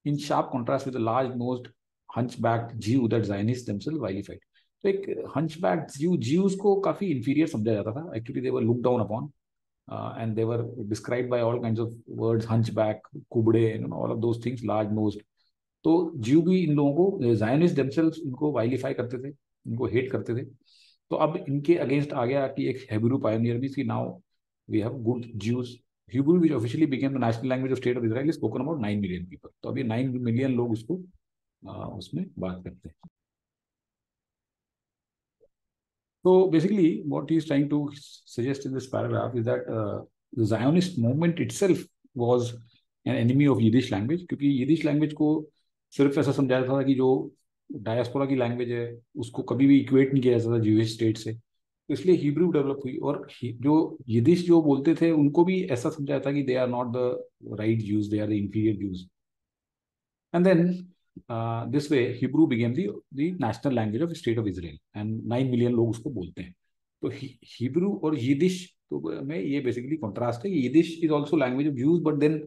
in sharp contrast with the large-nosed, hunchbacked Jew that Zionists themselves vilified. तो एक hunchbacked Jew, Jews को काफी inferior समझा जाता था. Actually, they were looked down upon, and they were described by all kinds of words, hunchback, Kubade, all of those things, large-nosed. तो ज्यू भी इन लोगों को, जायनिस्ट देमसेल्व्स, इनको वाइलिफाई करते थे, इनको हेट करते थे. तो अब इनके अगेंस्ट आ गया कि एक हेब्रू पायोनियर भी थी. Now we have good Jews. Hebrew which officially became the national language of state of Israel, spoken about 9 million people. तो अभी 9 मिलियन लोग उसको उसमें बात करते हैं. So basically, what he is trying to suggest in this paragraph is that the Zionist movement itself was an enemy of Yiddish language, क्योंकि Yiddish language को सिर्फ ऐसा समझा जाता था कि जो डायस्पोरा की लैंग्वेज है, उसको कभी भी इक्वेट नहीं किया जाता था ज्यूइश स्टेट से. तो इसलिए हिब्रू डेवलप हुई, और जो यिदिश जो बोलते थे उनको भी ऐसा समझा जाता कि they are not the right Jews, they are the inferior Jews. And then this way, Hebrew became the national language of the state of Israel, and 9 million लोग उसको बोलते हैं. तो हिब्रू और यिदिश तो में ये बेसिकली कॉन्ट्रास्ट है. Yiddish is also language of Jews, but then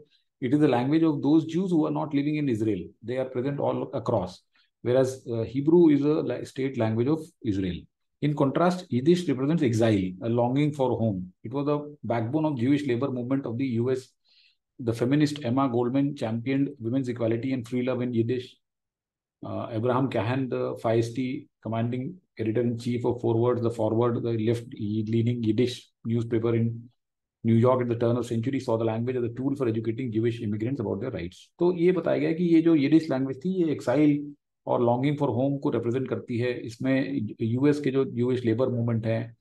it is the language of those Jews who are not living in Israel. They are present all across, whereas Hebrew is a state language of Israel. In contrast, Yiddish represents exile, a longing for home. It was the backbone of Jewish labor movement of the US. The feminist Emma Goldman championed women's equality and free love in Yiddish. Abraham Cahan, the feisty commanding editor-in-chief of Forward, the left-leaning Yiddish newspaper in New York at the turn of century, saw the language as a tool for educating Jewish immigrants about their rights. तो ये बताया गया कि ये जो Yiddish language थी, ये exile और लॉन्गिंग फॉर होम को रिप्रेजेंट करती है. इसमें यूएस के जो यूएस लेबर मूवमेंट है,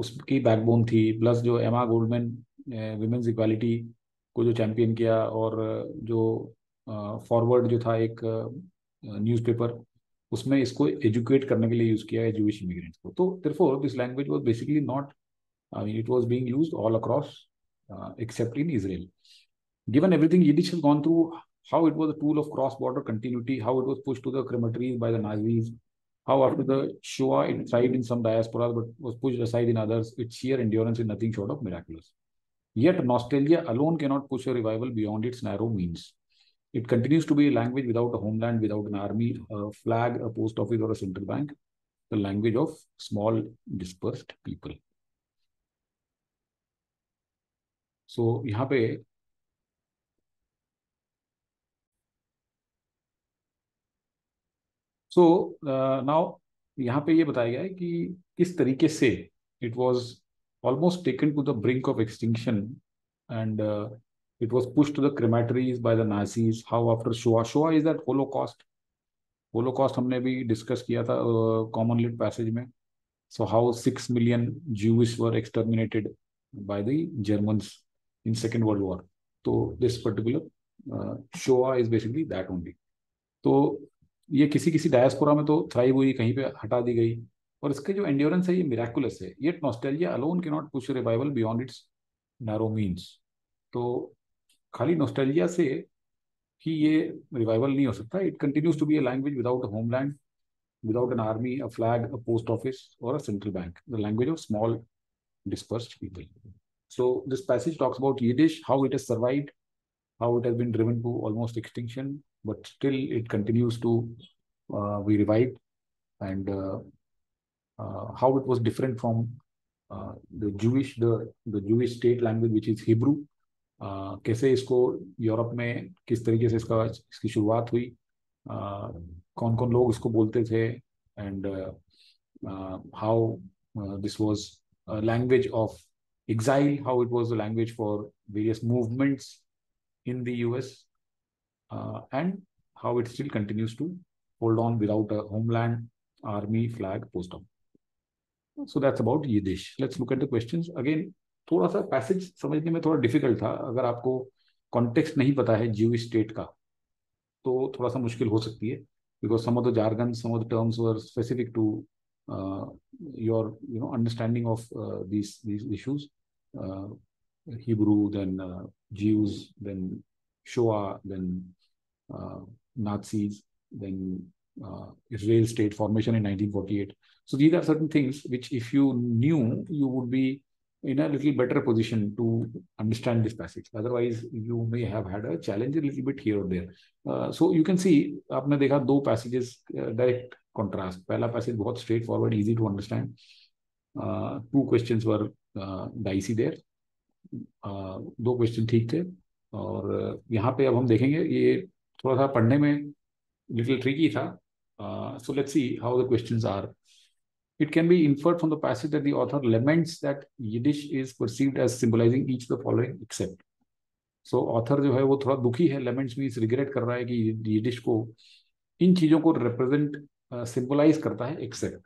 उसकी बैकबोन थी. प्लस जो एमा गोल्डमैन विमेंस इक्वालिटी को जो चैंपियन किया, और जो फॉरवर्ड जो था एक न्यूज़पेपर, उसमें इसको एजुकेट करने के लिए यूज किया है जूइश इमिग्रेंट्स को. तो therefore this language was basically not, I mean, it was being used all across, except in Israel. Given everything Yiddish has gone through, how it was a tool of cross-border continuity, how it was pushed to the crematories by the Nazis, how after the Shoah it thrived in some diasporas but was pushed aside in others, its sheer endurance is nothing short of miraculous. Yet nostalgia alone cannot push a revival beyond its narrow means. It continues to be a language without a homeland, without an army, a flag, a post office, or a central bank, the language of small, dispersed people. So, यहाँ पे now यहाँ पे ये बताया गया है कि किस तरीके से it was almost taken to the brink of extinction and it was push to the crematories by the Nazis. How after Shoah, Shoah is that Holocaust. Holocaust हमने भी डिस्कस किया था कॉमन लिट पैसेज में. So how 6 million Jews were exterminated by the Germans in Second World War. तो this particular Shoah is basically that only. तो ये किसी किसी डायस्पोरा में तो थ्राइव हुई, कहीं पे हटा दी गई, और इसके जो एंड्योरेंस है ये मिराकुलस है. Yet nostalgia alone can not push revival beyond it's narrow means. तो खाली नॉस्टैल्जिया से ही ये रिवाइवल नहीं हो सकता. It continues to be a language without a homeland, without an army, a flag, a post office, or a central bank, the language of small, dispersed people. So, this passage talks about Yiddish, how it has survived, how it has been driven to almost extinction, but still it continues to be revived, and how it was different from the Jewish state language, which is Hebrew. कैसे इसको Europe में किस तरीके से इसकी शुरुआत हुई, कौन कौन लोग इसको बोलते थे, and how this was a language of exile, how it was a language for various movements in the US, and how it still continues to hold on without a homeland, army, flag, post office. So that's about Yiddish. Let's look at the questions. Again, थोड़ा सा passage समझने में थोड़ा difficult था. अगर आपको context नहीं पता है ज्यूइश स्टेट का तो थोड़ा सा मुश्किल हो सकती है, because some of the jargon, some of the terms were specific to your understanding of these issues. Hebrew, then Jews, then Shoah, then Nazis, then Israel state formation in 1948. So these are certain things which, if you knew, you would be in a little better position to understand this passage. Otherwise, you may have had a challenge a little bit here or there. So you can see, आपने देखा दो passages direct contrast. पहला passage बहुत straightforward, easy to understand. Two questions were dicey there. दो question ठीक थे. और यहाँ पे अब हम देखेंगे ये थोड़ा सा पढ़ने में little tricky था. So let's see how the questions are. It can be inferred from the passage that the author laments that Yiddish is perceived as symbolizing each of the following except. So author जो है वो थोड़ा दुखी है, laments means regret कर रहा है कि Yiddish को इन चीजों को represent symbolize करता है except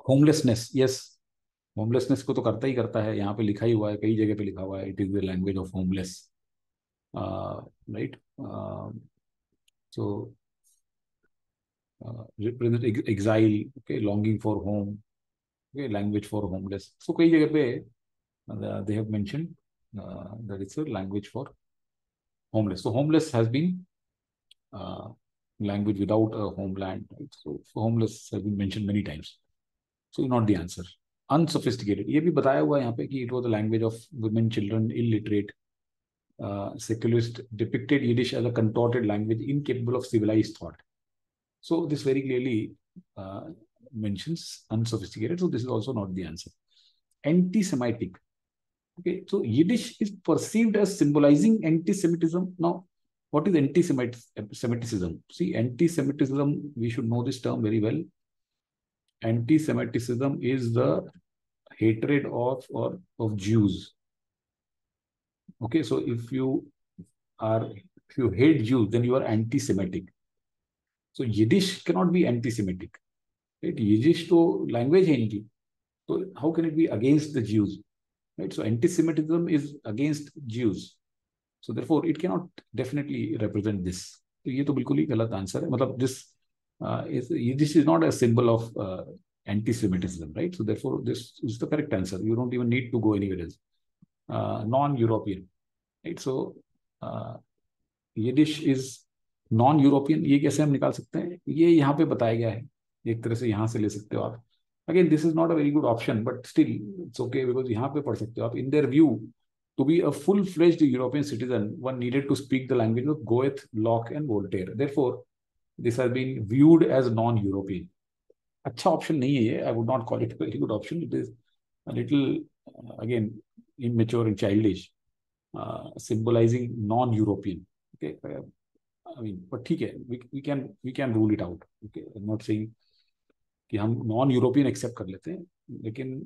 homelessness. Yes, होमलेसनेस को तो करता ही करता है. यहाँ पे लिखा ही हुआ है, कई जगह पे लिखा हुआ है, it is the language of homeless, right. So represent exile, okay, longing for home, okay, language for homeless. So कई जगह पे they have mentioned that it's a language for homeless. So homeless has been language without a homeland, right? So homeless has been mentioned many times. So not the answer. Unsophisticated, ये भी बताया हुआ है यहाँ पे कि it was the language of women, children, illiterate. Secularists depicted Yiddish as a contorted language incapable of civilized thought. So this very clearly mentions unsophisticated. So this is also not the answer. Anti-Semitic. Okay, so Yiddish is perceived as symbolizing anti-Semitism. Now, what is anti-Semitism? See, anti-Semitism, we should know this term very well. Anti-Semitism is the hatred of Jews. Okay, so if you hate Jews, then you are anti-Semitic. So Yiddish cannot be anti-Semitic. Right? Yiddish to language है इनकी. So how can it be against the Jews? Right? So anti-Semitism is against Jews. So therefore, it cannot definitely represent this. तो ये तो बिल्कुल ही गलत answer है. मतलब this is not a symbol of anti-Semitism, right? So therefore, this is the correct answer. You don't even need to go anywhere else. Non-European, right? So Yiddish is non-European. ये कैसे हम निकाल सकते हैं? ये यहाँ पे बताया गया है, एक तरह से यहाँ से ले सकते हो आप. Again, this is not a very good option, but still it's okay because यहाँ पे पढ़ सकते हो आप. In their view, to be a full-fledged European citizen, one needed to speak the language of Goethe, Locke, and Voltaire. Therefore, this has been viewed as non-European. अच्छा option नहीं है ये. I would not call it a very good option. It is a little, again, immature and childish, symbolizing non-European. Okay, I mean, but ठीक है, we can rule it out. Okay, I'm not saying कि हम non European accept कर लेते हैं, लेकिन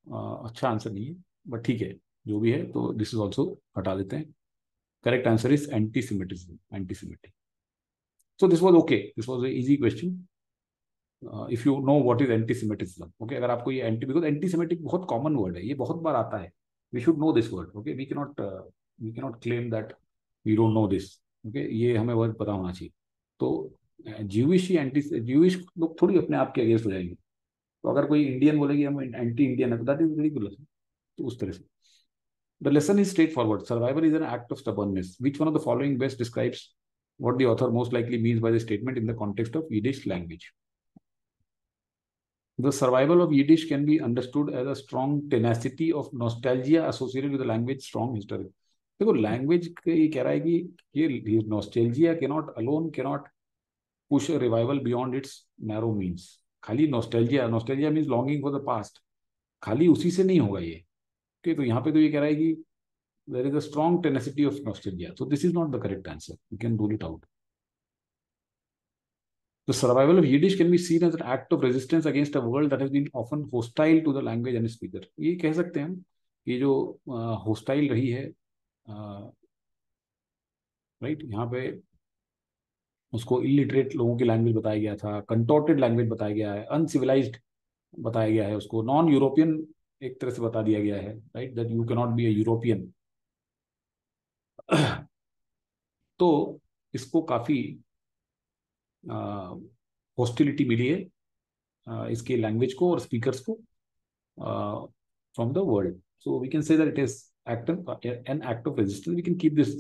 अच्छा answer नहीं है. बट ठीक है, जो भी है, तो दिस इज ऑल्सो हटा देते हैं. Correct answer is antisemitism, antisemitic. So this was okay, this was a easy question. If you know what is antisemitism. Okay, अगर आपको ये बिकॉज एंटीसेमिटिक बहुत कॉमन वर्ड है, ये बहुत बार आता है. We should know this word. Okay, we cannot claim that we don't know this. Okay, ये हमें वर्ड पता होना चाहिए. तो ज्यूइश लोग थोड़ी अपने आप के अगेंस्ट हो जाएंगे. तो अगर कोई इंडियन बोलेगी हम एंटी इंडियन है, तो दैट इज रिडिकुलस. तो उस तरह से the lesson is straight forward. Survival is an act of stubbornness. Which one of the following best describes what the author most likely means by the statement in the context of Yiddish language? The survival of Yiddish can be understood as a strong tenacity of nostalgia associated with the language strong history. देखो, language ये कह रहा है कि ये nostalgia cannot push a revival beyond its narrow means. खाली nostalgia means longing for the past. खाली उसी से नहीं होगा ये. okay, तो यहाँ पे तो ये कह रहा है कि there is a strong tenacity of nostalgia. So this is not the correct answer. You can rule it out. The survival of Yiddish can be seen as an act of resistance against a world that has been often hostile to the language and its speaker. ये कह सकते हैं हम कि जो hostile रही है, right? यहाँ पे उसको इलिटरेट लोगों की लैंग्वेज बताया गया था, कंटोर्टेड लैंग्वेज बताया गया है, अनसिविलाइज्ड बताया गया है, उसको नॉन यूरोपियन एक तरह से बता दिया गया है, right? That you can not be a European. तो इसको काफी हॉस्टिलिटी मिली है इसके लैंग्वेज को और स्पीकर्स को from the world. So we can say that it is an act of resistance. We can keep this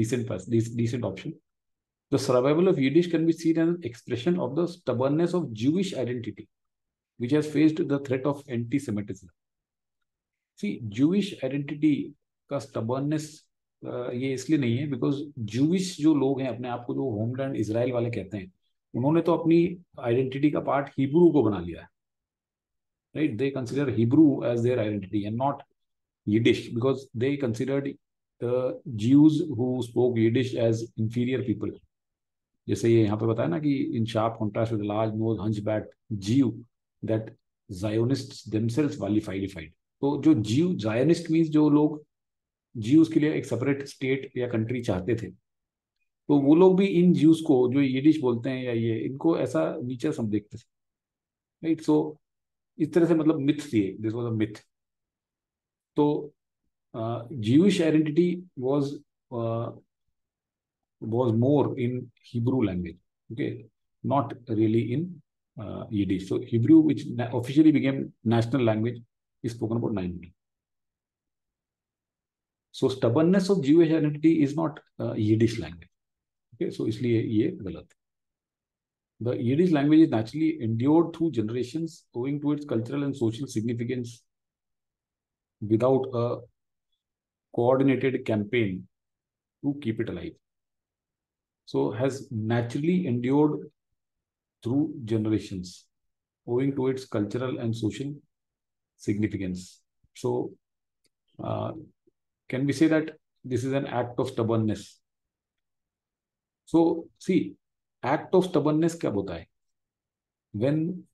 decent option. The survival of Yiddish can be seen as an expression of the stubbornness of Jewish identity, which has faced the threat of anti-Semitism. See, Jewish identity का stubbornness ये इसलिए नहीं है because Jewish जो लोग हैं, अपने आप को जो होमलैंड इजराइल वाले कहते हैं, उन्होंने तो अपनी आइडेंटिटी का पार्ट हिब्रू को बना लिया है, right? They consider Hebrew as their identity and not Yiddish because they considered the Jews who spoke Yiddish as inferior people. जैसे ये यहाँ पे बताया ना कि in sharp contrast with the large nose hunchback Jew that Zionists themselves vilified. तो जो Jew, Zionist means जो लोग Jews के लिए एक सेपरेट स्टेट या कंट्री चाहते थे, तो वो लोग भी इन Jews को जो Yiddish बोलते हैं या ये इनको ऐसा नीचे सब देखते थे, राइट? सो इस तरह से मतलब मिथ थी, दिस वाज अ मिथ. तो Jewish identity was more in Hebrew language, okay, not really in Yiddish. So Hebrew, which officially became national language, is spoken about 900. So stubbornness of Jewish identity is not Yiddish language. Okay, so इसलिए ये गलत. The Yiddish language is naturally endured through generations owing to its cultural and social significance without a coordinated campaign to keep it alive. So has naturally endured through generations owing to its cultural and social significance. So can we say that this is an act of stubbornness? So see, act of stubbornness क्या होता है? When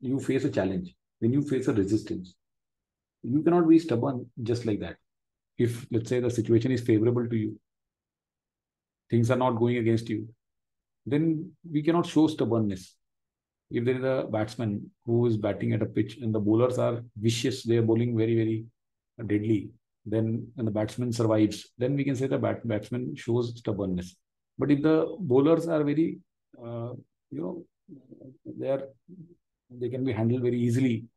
you face a challenge, when you face a resistance, you cannot be stubborn just like that. If let's say the situation is favorable to you, things are not going against you, then we cannot show stubbornness. If there is a batsman who is batting at a pitch and the bowlers are vicious, they are bowling very, very deadly, then and the batsman survives, then we can say the batsman shows stubbornness. But if the bowlers are very, you know, they can be handled very easily,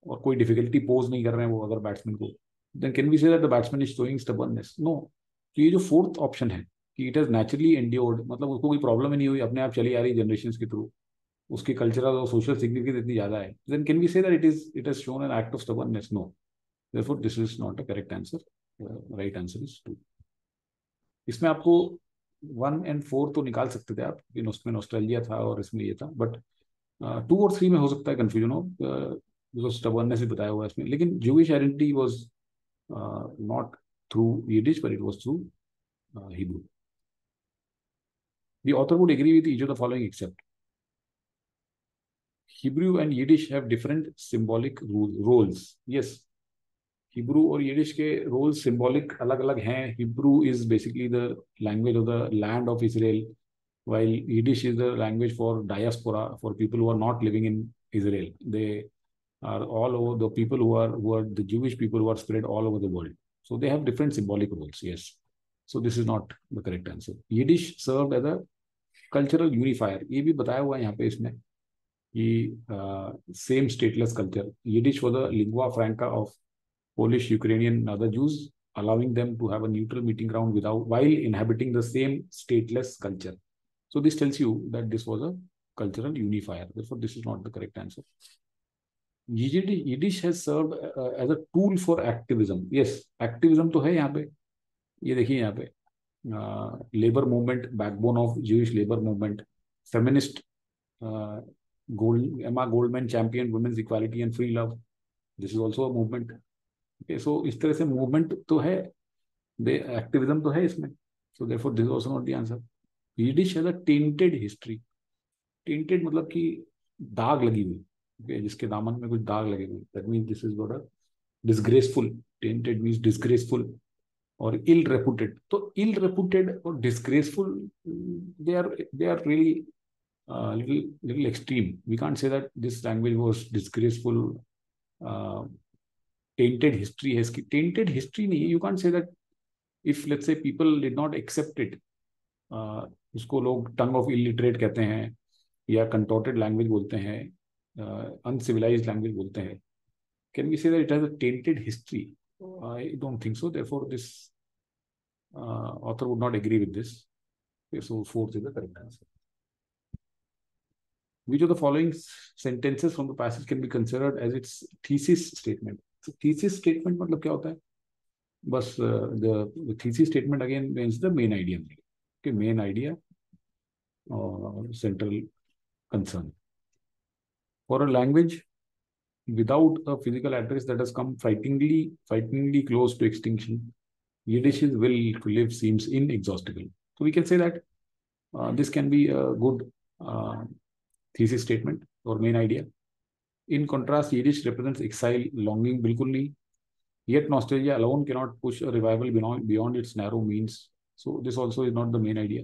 और कोई difficulty pose नहीं कर रहे हैं वो अगर batsman को, then can we say that the batsman is showing stubbornness? No. तो ये जो fourth option है कि it has naturally endured, मतलब उसको कोई problem ही नहीं हुई, अपने आप चली आ रही generations के through, उसकी cultural और social significance इतनी ज्यादा है, then can we say that it has shown an act of stubbornness? No. Therefore this is not a correct answer. Right answer is 2. इसमें आपको 1 and 4 तो निकाल सकते थे आप, उसमें नॉस्टैल्जिया था और इसमें ये था, बट 2 और 3 में हो सकता है कंफ्यूजन हो, बिकॉज स्टबर्ननेस भी बताया हुआ है इसमें, लेकिन Jewish identity was not through Yiddish but it was through Hebrew. The author would agree with each of the following except Hebrew and Yiddish have different symbolic roles. Yes, Hebrew और Yiddish के role symbolic अलग अलग हैं. Hebrew is basically the language of the land of Israel, while Yiddish is the language for diaspora, for people who are not living in Israel. They are all over the people who are the Jewish people who are spread all over the world. So they have different symbolic roles. Yes. So this is not the correct answer. Yiddish served as a cultural unifier. ये भी बताया हुआ है यहाँ पे इसमें कि same stateless culture. Yiddish was the lingua franca of Polish, Ukrainian, and other Jews, allowing them to have a neutral meeting ground while inhabiting the same stateless culture. So this tells you that this was a cultural unifier. Therefore, this is not the correct answer. Yiddish has served as a tool for activism. Yes, activism तो है यहाँ पे. ये देखिए यहाँ पे labor movement, backbone of Jewish labor movement, feminist, Emma Goldman championed women's equality and free love. This is also a movement. सो इस तरह से मूवमेंट तो है, एक्टिविज्म तो है इसमें. So therefore this is also not the answer. Yiddish has a tainted history. Tainted मतलब कि दाग लगी हुई, okay? जिसके दामन में कुछ दाग लगे हुए, that means this is what a disgraceful. Tainted means disgraceful और इल रेपुटेड. तो इल रेपुटेड और disgraceful, they are really little extreme. We can't say that this language was disgraceful. Tainted history has tainted history नहीं. You can't say that if let's say people did not accept it, उसको लोग tongue of illiterate कहते हैं या contorted language बोलते हैं, uncivilized language बोलते हैं. Can we say that it has a tainted history? I don't think so. Therefore, this author would not agree with this. Okay, so 4th is the correct answer. Which of the following sentences from the passage can be considered as its thesis statement? So thesis statement मतलब क्या होता है? बस the thesis statement again means the main idea. Okay, main idea or central concern. For a language without a physical address that has come frighteningly close to extinction, Yiddish's will to live seems inexhaustible. So we can say that this can be a good thesis statement or main idea. In contrast, Yiddish represents exile, longing, bilkul nahi. Yet nostalgia alone cannot push a revival beyond its narrow means. So this also is not the main idea.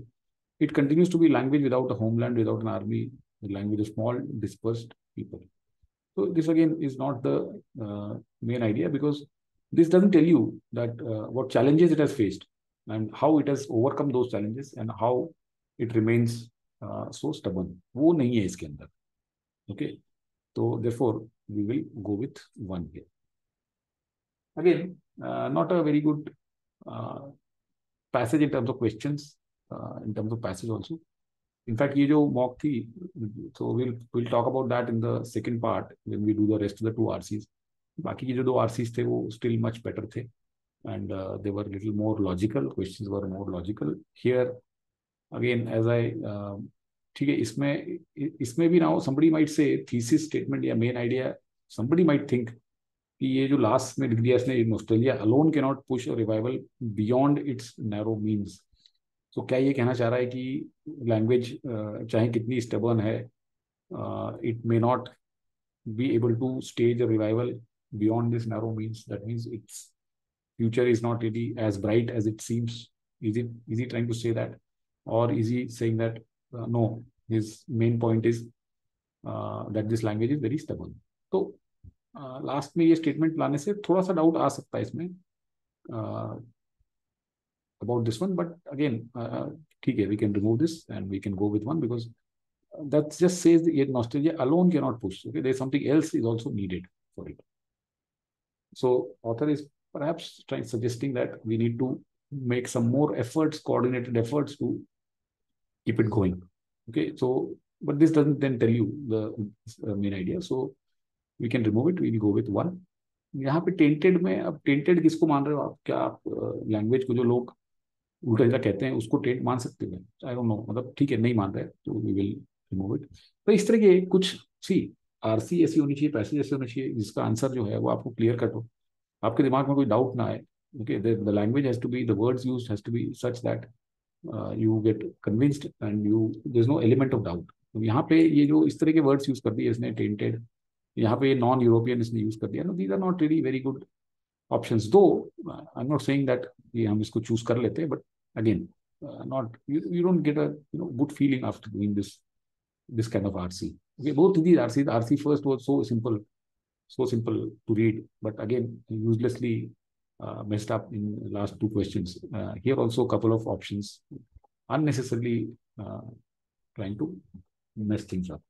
It continues to be language without a homeland, without an army, the language of small, dispersed people. So this again is not the main idea, because this doesn't tell you that what challenges it has faced and how it has overcome those challenges and how it remains so stubborn. वो नहीं है इसके अंदर. Okay. So therefore, we will go with 1 here. Again, not a very good passage in terms of questions, in terms of passage also. In fact, ये जो mock थी, so we'll talk about that in the second part when we do the rest of the 2 RCs. बाकी के जो 2 RCs थे वो still much better थे, and they were little more logical. Questions were more logical. Here, again, as I ठीक है, इसमें भी now somebody might say thesis statement या main idea, somebody might think कि ये जो लास्ट में लिख दिया इसने, nostalgia alone cannot push a revival beyond its narrow means. तो क्या ये कहना चाह रहा है कि लैंग्वेज चाहे कितनी स्टेबर्न है, it may not be able to stage a revival beyond this narrow means? That means its future is not really as bright as it seems. Is he trying to say that, or is he saying that no, his main point is that this language is very stubborn? तो last में ये statement लाने से थोड़ा सा doubt आ सकता है इसमें about this one, but again, Okay, we can remove this and we can go with 1 because that just says that nostalgia alone cannot push. Okay, there's something else is also needed for it. So author is perhaps suggesting that we need to make some more efforts, coordinated efforts to keep it going. Okay, so but this doesn't then tell you the main idea. So we can remove it. We will go with 1. यहाँ पे tainted में, अब tainted किसको मान रहे हो आप? क्या आप लैंग्वेज को जो लोग उल्टा सीधा कहते हैं उसको टेंट मान सकते हैं? आई डोंट नो, मतलब ठीक है, नहीं मान रहे तो वी विल रिमूव इट. तो इस तरह के कुछ सी आरसी ऐसी होनी चाहिए, पैसेज ऐसे होनी चाहिए जिसका आंसर जो है वो आपको क्लियर कट हो, आपके दिमाग में कोई डाउट ना आए. Okay, the language has to be, the words used has to be such that you get convinced and there's no element of doubt. तो यहाँ पे ये जो इस तरह के वर्ड्स यूज कर दिए इसने, टेंटेड, यहाँ पे नॉन यूरोपियन इसने यूज कर दिया, no these are not really very good options. Though I am not saying that ये हम इसको चूज कर लेते हैं, but again not you don't get a good feeling after doing this kind of RC. Okay, both these RC first was so simple to read, but again uselessly messed up in the last 2 questions. Here also a couple of options unnecessarily trying to mess things up.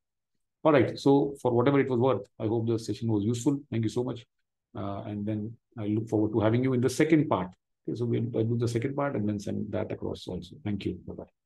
All right, so for whatever it was worth, I hope the session was useful. Thank you so much. And then I look forward to having you in the second part. Okay, so we'll do the second part and then send that across also. Thank you. Bye-bye.